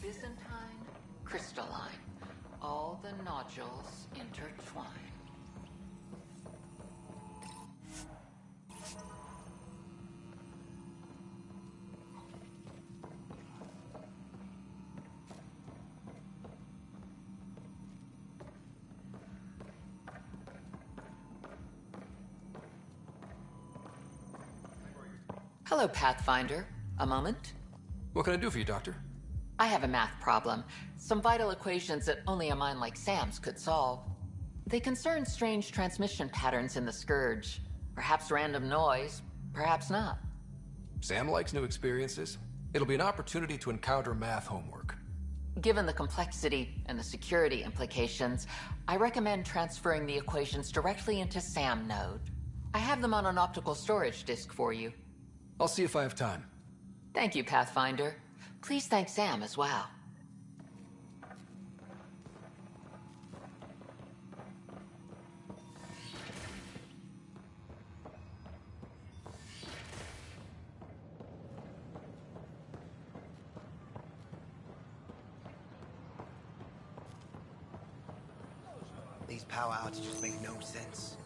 Byzantine, crystalline. All the nodules intertwine. Hello, Pathfinder. A moment? What can I do for you, Doctor? I have a math problem. Some vital equations that only a mind like Sam's could solve. They concern strange transmission patterns in the Scourge. Perhaps random noise, perhaps not. Sam likes new experiences. It'll be an opportunity to encounter math homework. Given the complexity and the security implications, I recommend transferring the equations directly into SAM node. I have them on an optical storage disk for you. I'll see if I have time. Thank you, Pathfinder. Please thank Sam as well. These power outages make no sense.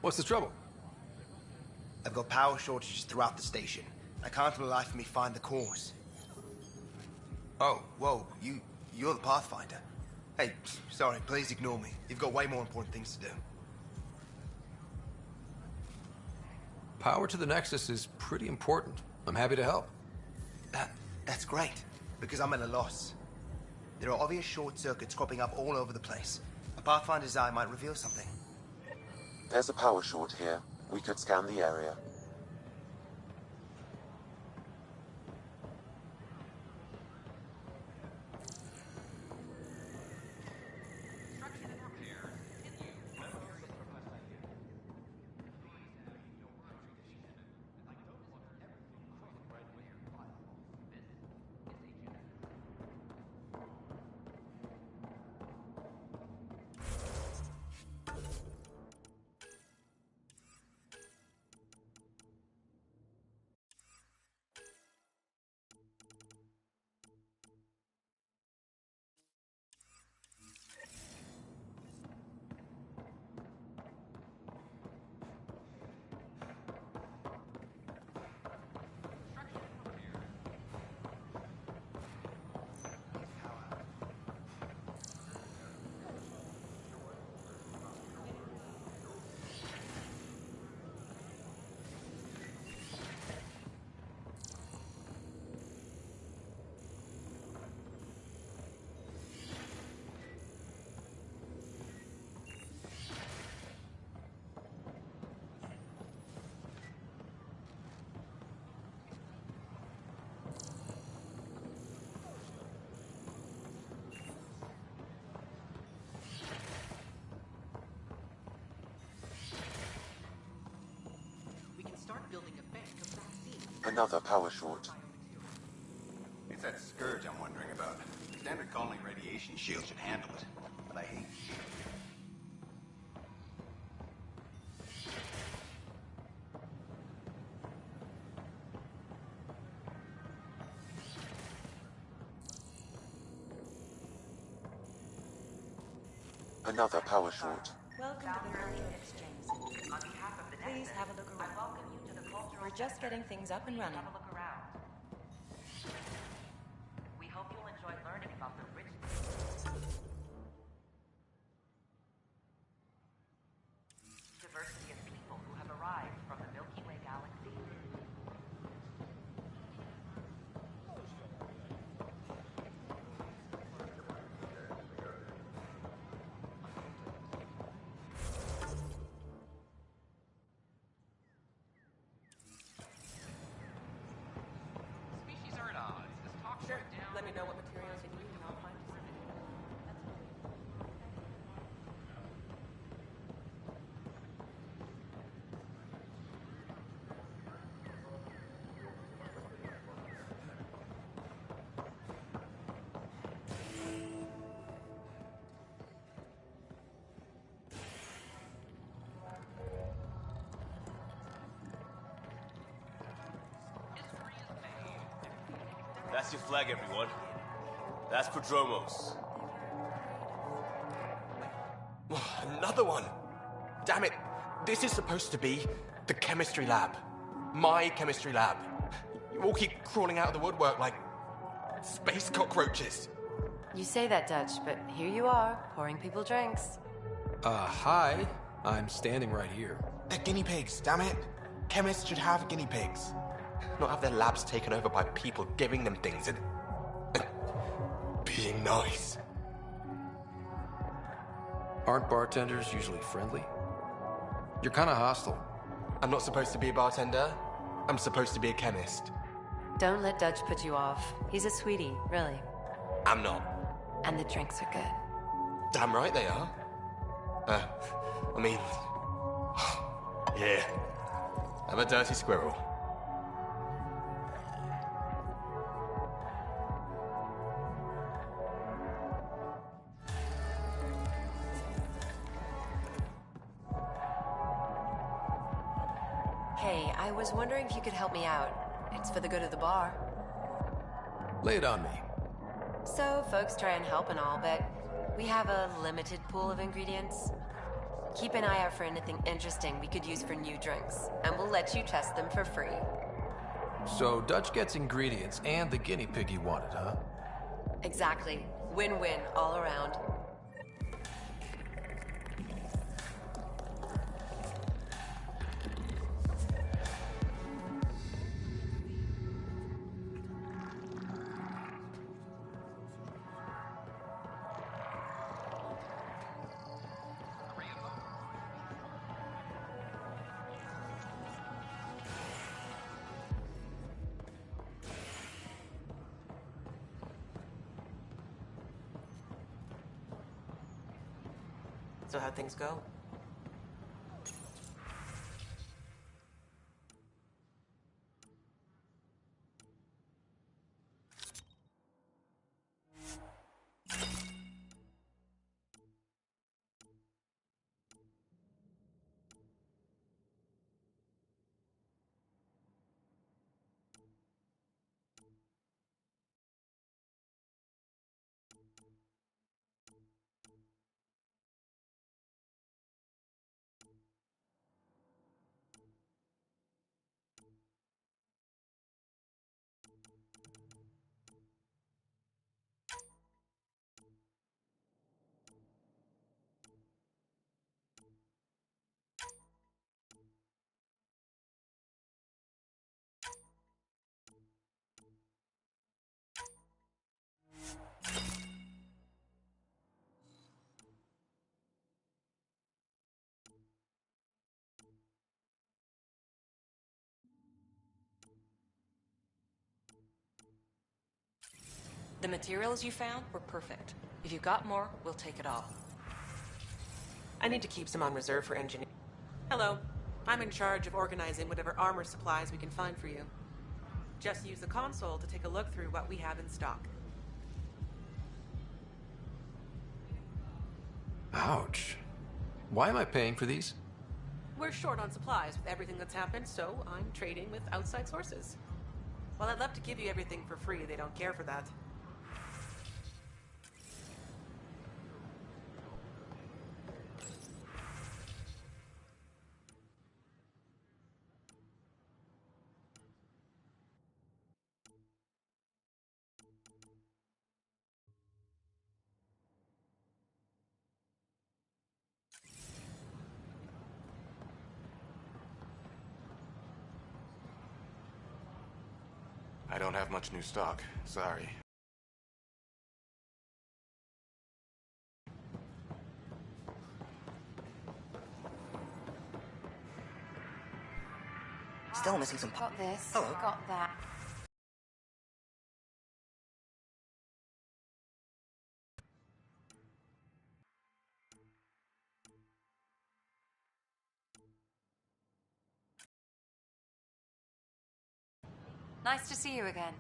What's the trouble? I've got power shortages throughout the station. I can't for the life of me find the cause. Oh, whoa, you're the Pathfinder. Hey, sorry, please ignore me. You've got way more important things to do. Power to the Nexus is pretty important. I'm happy to help. That's great, because I'm at a loss. There are obvious short circuits cropping up all over the place. A Pathfinder's eye might reveal something. There's a power short here. We could scan the area. start building a bank of vaccines. Another power short. It's that scourge I'm wondering about. Standard colony radiation shield should handle it, but I hate it. Another power short. Welcome to the Milky Exchange. On behalf of the Please have a look around. I welcome you to the cultural. We're just getting things up and running. Have a look around. We hope you'll enjoy learning about the rich diversity of people who have arrived from the Milky Way galaxy. Let me know what materials you need and I'll find you. That's your flag, everyone. That's Prodromos. Another one! Damn it! This is supposed to be the chemistry lab. My chemistry lab. You all keep crawling out of the woodwork like space cockroaches. You say that, Dutch, but here you are, pouring people drinks. Hi. I'm standing right here. They're guinea pigs, damn it. Chemists should have guinea pigs. Not have their labs taken over by people giving them things and being nice. Aren't bartenders usually friendly? You're kind of hostile. I'm not supposed to be a bartender. I'm supposed to be a chemist. Don't let Dutch put you off. He's a sweetie, really. I'm not. And the drinks are good. Damn right they are. I mean... yeah. I'm a dirty squirrel. Hey, I was wondering if you could help me out. It's for the good of the bar. Lay it on me. So, folks try and help and all, but we have a limited pool of ingredients. Keep an eye out for anything interesting we could use for new drinks, and we'll let you test them for free. So Dutch gets ingredients and the guinea pig he wanted, huh? Exactly. Win-win all around. So how'd things go? The materials you found were perfect. If you've got more, we'll take it all. I need to keep some on reserve for engineering. Hello. I'm in charge of organizing whatever armor supplies we can find for you. Just use the console to take a look through what we have in stock. Ouch. Why am I paying for these? We're short on supplies with everything that's happened, so I'm trading with outside sources. While I'd love to give you everything for free, they don't care for that. I don't have much new stock. Sorry. Still missing some... Got this. Hello. Got that. Nice to see you again.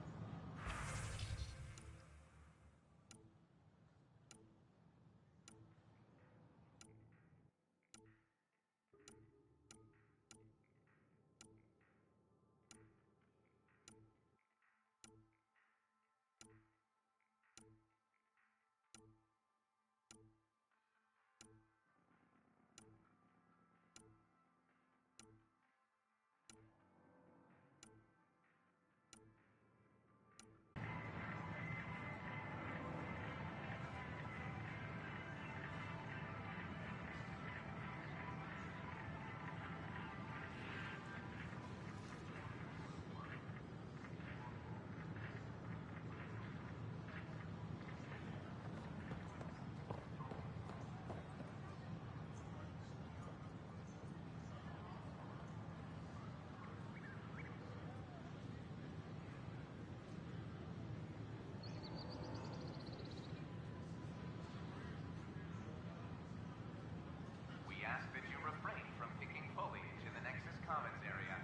We ask that you refrain from picking foliage in the Nexus Commons area.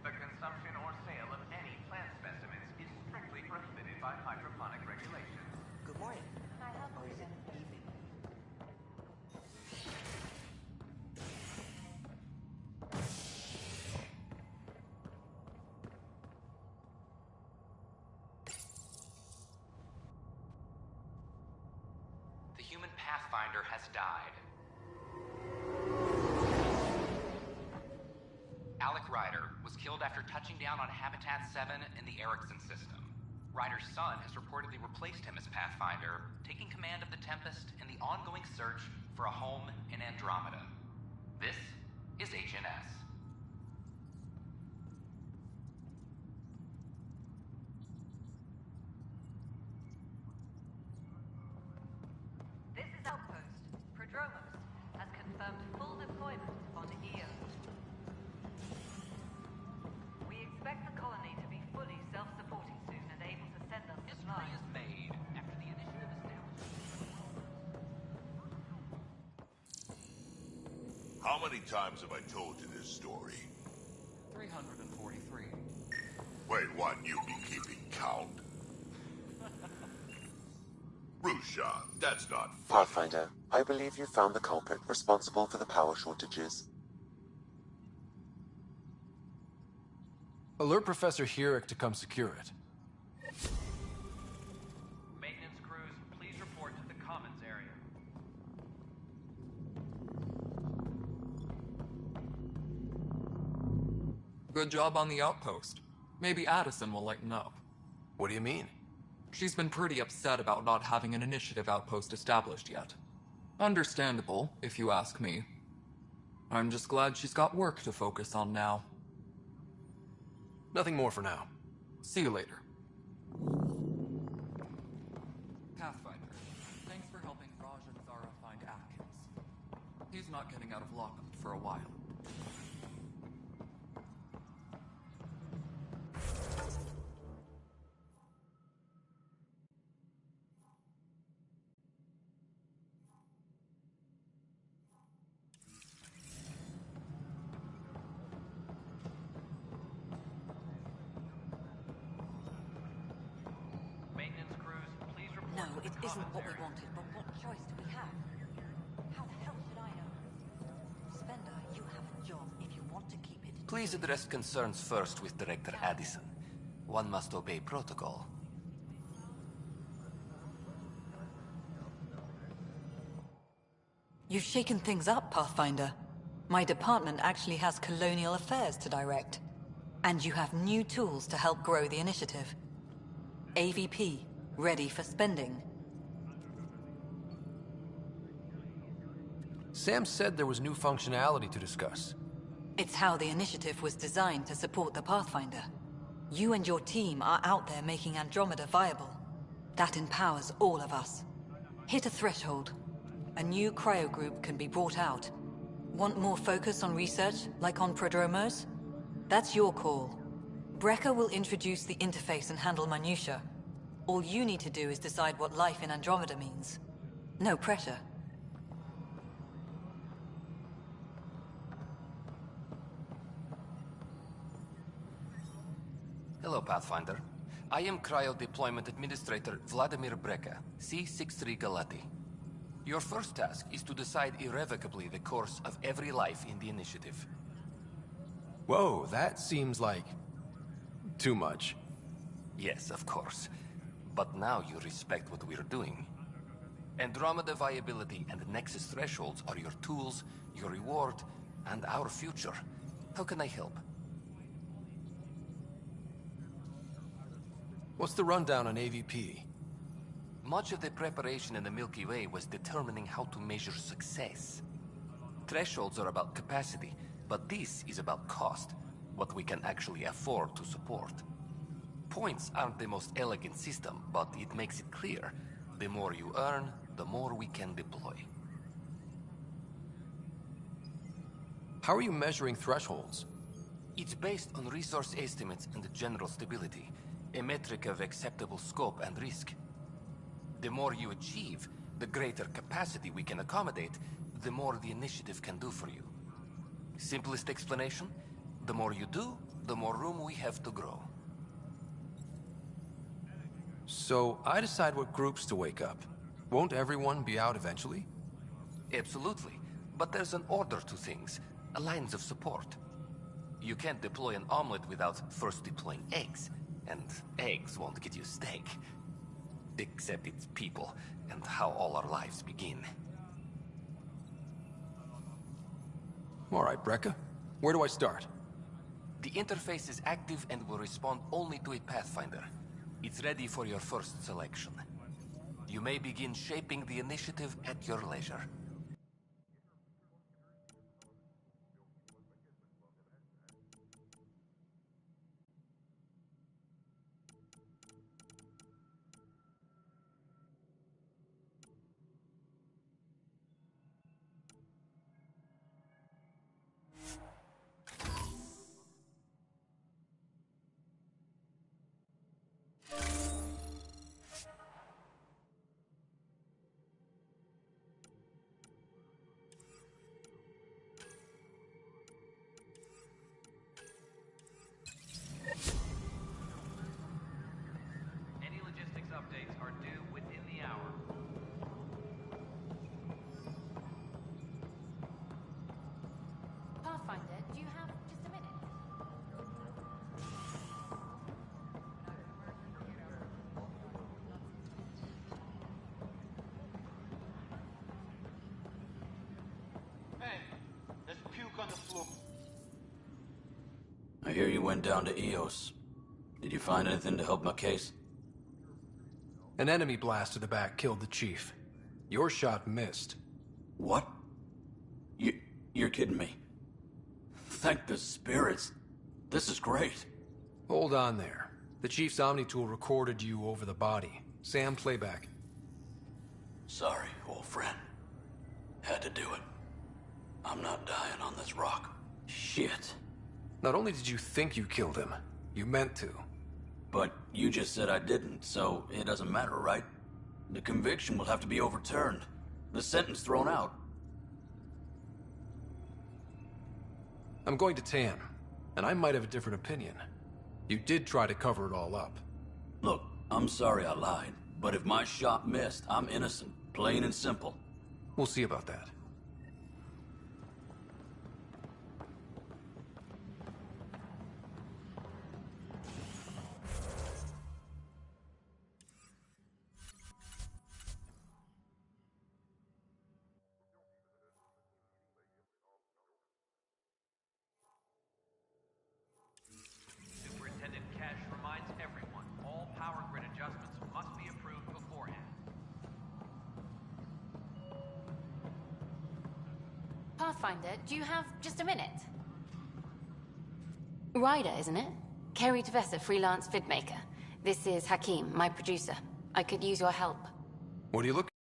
The consumption or sale of any plant specimens is strictly prohibited by hydroponic regulations. Good morning. Can I help Or you? is it evening? The human pathfinder has died. Alec Ryder was killed after touching down on Habitat 7 in the Erickson system. Ryder's son has reportedly replaced him as Pathfinder, taking command of the Tempest in the ongoing search for a home in Andromeda. This is HNS. This is Outpost. Prodromos has confirmed full deployment on EO. We expect the colony to be fully self-supporting soon and able to send us supplies. History is made after the initiative established. How many times have I told you this story? 343. Wait, what? You be keeping count? Rusha, that's not funny. Pathfinder, I believe you found the culprit responsible for the power shortages. Alert Professor Hierick to come secure it. Maintenance crews, please report to the Commons area. Good job on the outpost. Maybe Addison will lighten up. What do you mean? She's been pretty upset about not having an initiative outpost established yet. Understandable, if you ask me. I'm just glad she's got work to focus on now. Nothing more for now. See you later. Pathfinder, thanks for helping Raj and Zara find Atkins. He's not getting out of lockup for a while. It isn't what we wanted, but what choice do we have? How the hell should I know? Spender, you have a job if you want to keep it. Please address concerns first with Director Addison. One must obey protocol. You've shaken things up, Pathfinder. My department actually has colonial affairs to direct. And you have new tools to help grow the initiative. AVP, ready for spending. Sam said there was new functionality to discuss. It's how the initiative was designed to support the Pathfinder. You and your team are out there making Andromeda viable. That empowers all of us. Hit a threshold. A new cryo group can be brought out. Want more focus on research, like on prodromos? That's your call. Brecker will introduce the interface and handle minutiae. All you need to do is decide what life in Andromeda means. No pressure. Hello, Pathfinder. I am Cryo Deployment Administrator Vladimir Brecker, C-63 Galati. Your first task is to decide irrevocably the course of every life in the initiative. Whoa, that seems like... too much. Yes, of course. But now you respect what we're doing. Andromeda viability and Nexus thresholds are your tools, your reward, and our future. How can I help? What's the rundown on AVP? Much of the preparation in the Milky Way was determining how to measure success. Thresholds are about capacity, but this is about cost, what we can actually afford to support. Points aren't the most elegant system, but it makes it clear. The more you earn, the more we can deploy. How are you measuring thresholds? It's based on resource estimates and general stability, a metric of acceptable scope and risk. The more you achieve, the greater capacity we can accommodate, the more the initiative can do for you. Simplest explanation? The more you do, the more room we have to grow. So, I decide what groups to wake up. Won't everyone be out eventually? Absolutely. But there's an order to things, lines of support. You can't deploy an omelet without first deploying eggs, and eggs won't get you steak. Except it's people, and how all our lives begin. All right, Brecker. Where do I start? The interface is active and will respond only to a Pathfinder. It's ready for your first selection. You may begin shaping the initiative at your leisure. updates are due within the hour. Pathfinder, do you have just a minute? Hey, there's puke on the floor. I hear you went down to EOS. Did you find anything to help my case? An enemy blast to the back killed the chief. Your shot missed. What? You're kidding me. Thank the spirits. This is great. Hold on there. The chief's Omni tool recorded you over the body. Sam, playback. Sorry, old friend. Had to do it. I'm not dying on this rock. Shit. Not only did you think you killed him, you meant to. But you just said I didn't, so it doesn't matter, right? The conviction will have to be overturned. The sentence thrown out. I'm going to Tan, and I might have a different opinion. You did try to cover it all up. Look, I'm sorry I lied. But if my shot missed, I'm innocent. Plain and simple. We'll see about that. Superintendent Cash reminds everyone, all power grid adjustments must be approved beforehand. Pathfinder, do you have just a minute? Ryder, isn't it? Kerry Tavessa, freelance vidmaker. This is Hakim, my producer. I could use your help. What are you looking?